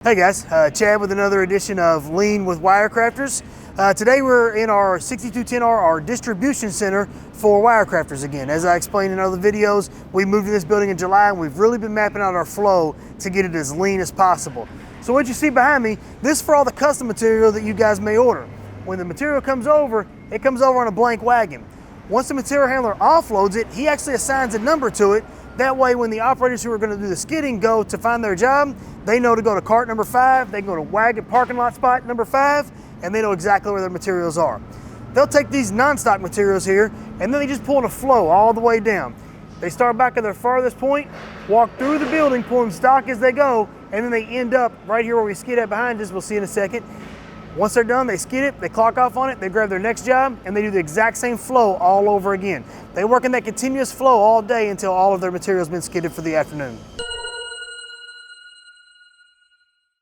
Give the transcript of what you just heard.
Hey guys, Chad with another edition of Lean with WireCrafters. Today we're in our 6210R, our distribution center for WireCrafters again. As I explained in other videos, we moved to this building in July and we've really been mapping out our flow to get it as lean as possible. So what you see behind me, this is for all the custom material that you guys may order. When the material comes over, it comes over on a blank wagon. Once the material handler offloads it, he actually assigns a number to it. That way, when the operators who are going to do the skidding go to find their job, they know to go to cart number 5, they can go to wagon parking lot spot number 5, and they know exactly where their materials are. They'll take these non-stock materials here, and then they just pull in a flow all the way down. They start back at their farthest point, walk through the building, pulling stock as they go, and then they end up right here where we skid at behind us. We'll see in a second. Once they're done, they skid it, they clock off on it, they grab their next job, and they do the exact same flow all over again. They work in that continuous flow all day until all of their material's been skidded for the afternoon.